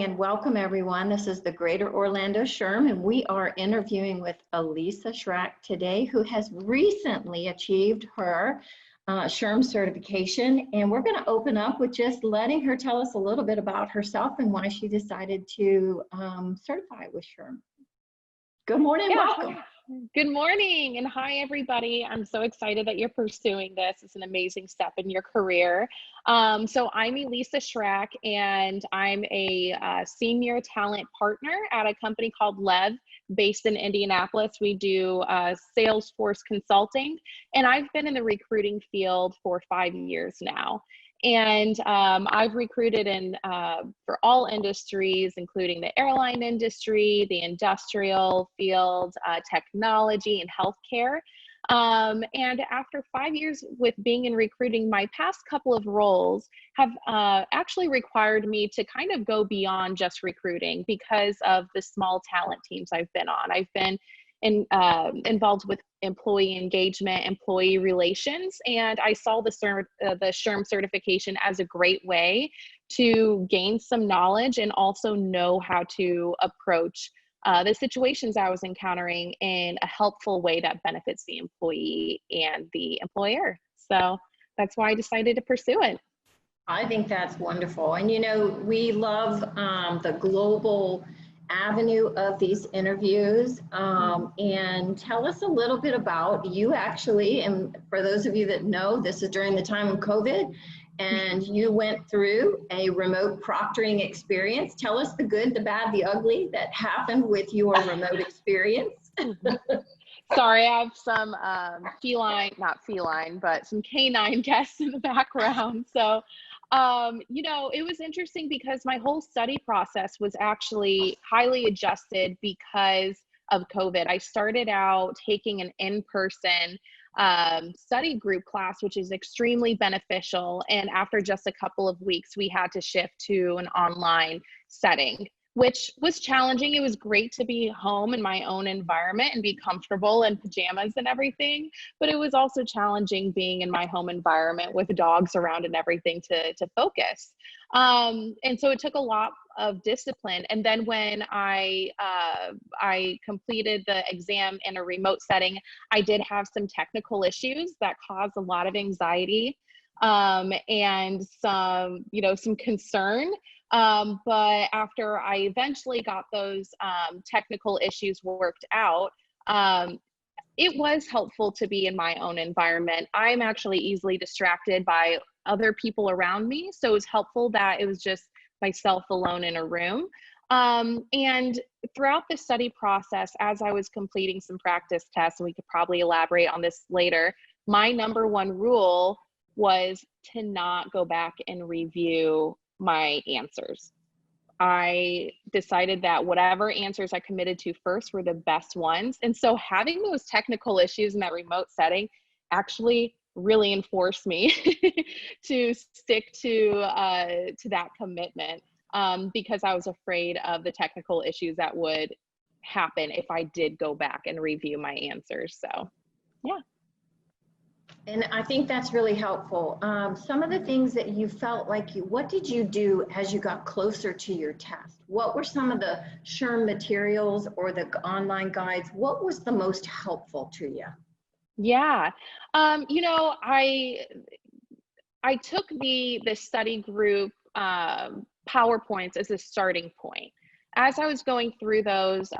and welcome everyone. This is the Greater Orlando SHRM, and we are interviewing with Elisa Shrack today, who has recently achieved her SHRM certification. And we're going to open up with just letting her tell us a little bit about herself and why she decided to certify with SHRM. Good morning, welcome. Good morning and hi everybody. I'm so excited that you're pursuing this. It's an amazing step in your career. So I'm Elisa Shrack and I'm a senior talent partner at a company called Lev based in Indianapolis. We do Salesforce consulting, and I've been in the recruiting field for 5 years now. And I've recruited for all industries, including the airline industry, the industrial field, technology, and healthcare. And after 5 years with being in recruiting, my past couple of roles have actually required me to kind of go beyond just recruiting because of the small talent teams I've been on. I've been involved with employee engagement, employee relations, and I saw the SHRM certification as a great way to gain some knowledge and also know how to approach the situations I was encountering in a helpful way that benefits the employee and the employer. So that's why I decided to pursue it. I think that's wonderful. And you know, we love the global avenue of these interviews, and tell us a little bit about you actually. And for those of you that know, this is during the time of COVID and you went through a remote proctoring experience. Tell us the good, the bad, the ugly that happened with your remote experience. Sorry, I have some some canine guests in the background. So you know, it was interesting because my whole study process was actually highly adjusted because of COVID. I started out taking an in-person study group class, which is extremely beneficial. And after just a couple of weeks, we had to shift to an online setting, which was challenging. It was great to be home in my own environment and be comfortable in pajamas and everything, but it was also challenging being in my home environment with dogs around and everything to focus. And so it took a lot of discipline. And then when I completed the exam in a remote setting, I did have some technical issues that caused a lot of anxiety and some concern. But after I eventually got those technical issues worked out, it was helpful to be in my own environment. I'm actually easily distracted by other people around me, so it was helpful that it was just myself alone in a room. And throughout the study process, as I was completing some practice tests, and we could probably elaborate on this later, my number one rule was to not go back and review my answers. I decided that whatever answers I committed to first were the best ones. And so having those technical issues in that remote setting actually really enforced me to stick to that commitment because I was afraid of the technical issues that would happen if I did go back and review my answers. So, yeah. And I think that's really helpful. Some of the things that you felt like what did you do as you got closer to your test? What were some of the SHRM materials or the online guides? What was the most helpful to you? Yeah, you know, I took the study group PowerPoints as a starting point. As I was going through those,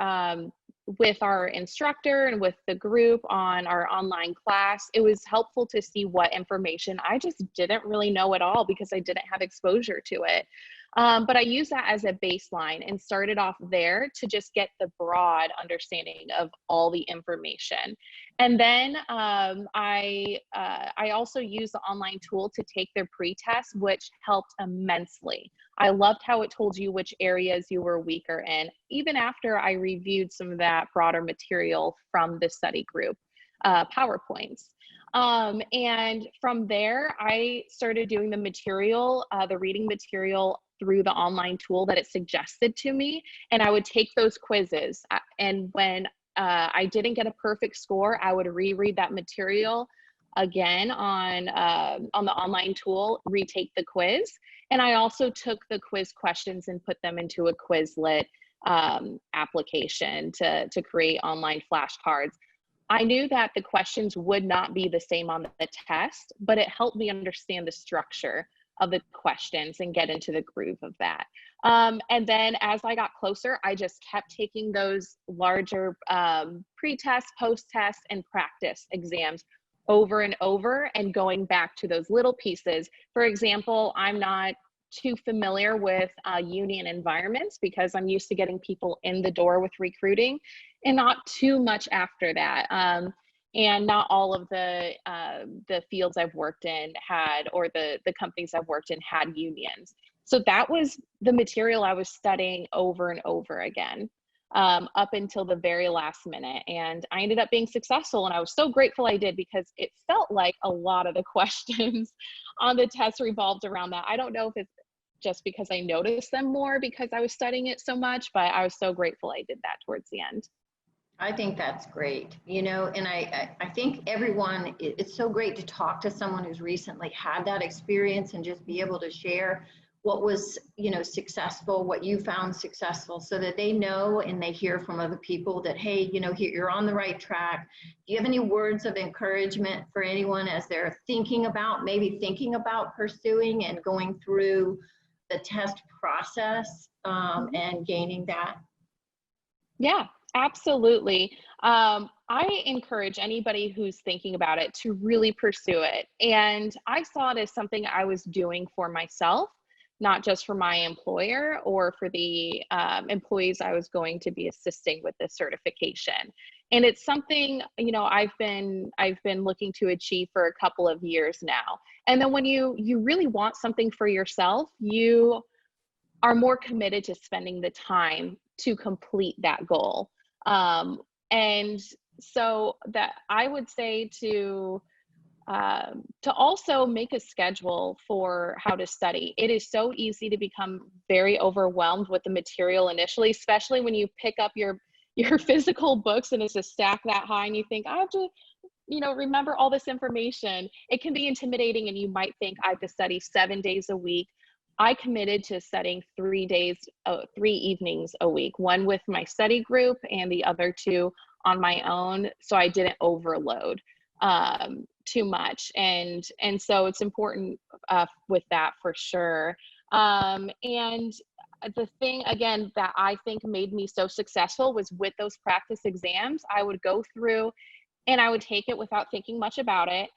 with our instructor and with the group on our online class, it was helpful to see what information I just didn't really know at all because I didn't have exposure to it. But I used that as a baseline and started off there to just get the broad understanding of all the information. And then I also used the online tool to take their pre-test, which helped immensely. I loved how it told you which areas you were weaker in, even after I reviewed some of that broader material from the study group PowerPoints. And from there, I started doing the material, the reading material through the online tool that it suggested to me. And I would take those quizzes. And when I didn't get a perfect score, I would reread that material again on the online tool, retake the quiz. And I also took the quiz questions and put them into a Quizlet application to create online flashcards. I knew that the questions would not be the same on the test, but it helped me understand the structure of the questions and get into the groove of that. And then as I got closer, I just kept taking those larger pre-test, post-test, and practice exams over and over and going back to those little pieces. For example, I'm not too familiar with union environments because I'm used to getting people in the door with recruiting and not too much after that. And not all of the fields I've worked in had, or the companies I've worked in had unions. So that was the material I was studying over and over again, up until the very last minute. And I ended up being successful, and I was so grateful I did, because it felt like a lot of the questions on the test revolved around that. I don't know if it's just because I noticed them more because I was studying it so much, but I was so grateful I did that towards the end. I think that's great, you know, and I think everyone, it's so great to talk to someone who's recently had that experience and just be able to share what was, you know, successful, what you found successful, so that they know and they hear from other people that, hey, you know, you're on the right track. Do you have any words of encouragement for anyone as they're maybe thinking about pursuing and going through the test process and gaining that? Yeah, absolutely. I encourage anybody who's thinking about it to really pursue it. And I saw it as something I was doing for myself, not just for my employer or for the employees I was going to be assisting with this certification. And it's something, you know, I've been looking to achieve for a couple of years now. And then when you really want something for yourself, you are more committed to spending the time to complete that goal. And so that I would say to also make a schedule for how to study. It is so easy to become very overwhelmed with the material initially, especially when you pick up your physical books and it's a stack that high and you think, I have to, you know, remember all this information. It can be intimidating, and you might think I have to study 7 days a week. I committed to studying 3 evenings a week, one with my study group and the other 2 on my own, so I didn't overload too much. And so it's important with that for sure. And the thing, again, that I think made me so successful was with those practice exams. I would go through and I would take it without thinking much about it.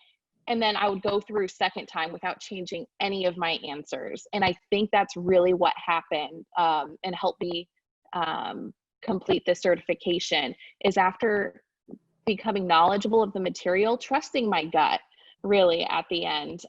And then I would go through second time without changing any of my answers. And I think that's really what happened and helped me complete the certification, is after becoming knowledgeable of the material, trusting my gut really at the end.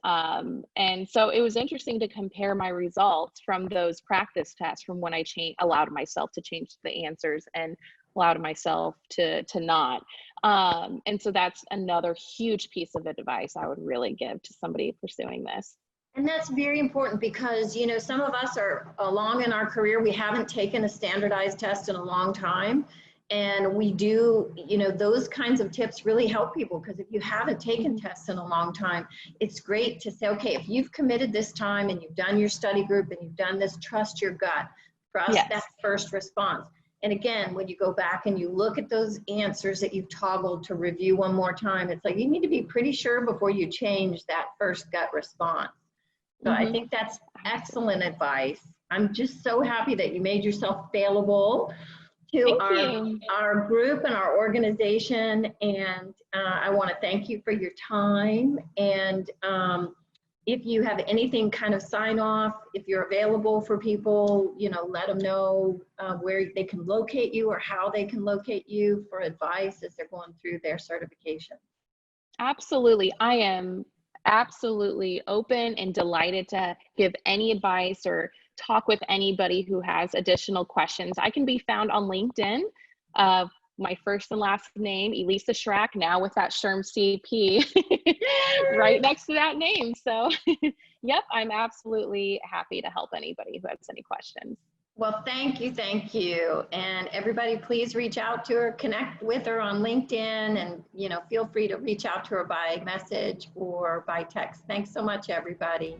And so it was interesting to compare my results from those practice tests, from when I allowed myself to change the answers and allowed myself to not. And so that's another huge piece of advice I would really give to somebody pursuing this. And that's very important, because, you know, some of us are along in our career, we haven't taken a standardized test in a long time. And we do, you know, those kinds of tips really help people, because if you haven't taken tests in a long time, it's great to say, okay, if you've committed this time and you've done your study group and you've done this, trust your gut, trust that first response. And again, when you go back and you look at those answers that you've toggled to review one more time, it's like you need to be pretty sure before you change that first gut response. So I think that's excellent advice. I'm just so happy that you made yourself available to our group and our organization. And I want to thank you for your time. And if you have anything kind of sign off, if you're available for people, you know, let them know where they can locate you or how they can locate you for advice as they're going through their certification. Absolutely. I am absolutely open and delighted to give any advice or talk with anybody who has additional questions. I can be found on LinkedIn. My first and last name, Elisa Shrack, now with that GOSHRM CP right next to that name. So yep, I'm absolutely happy to help anybody who has any questions. Well, thank you, thank you. And everybody, please reach out to her, connect with her on LinkedIn, and feel free to reach out to her by message or by text. Thanks so much, everybody.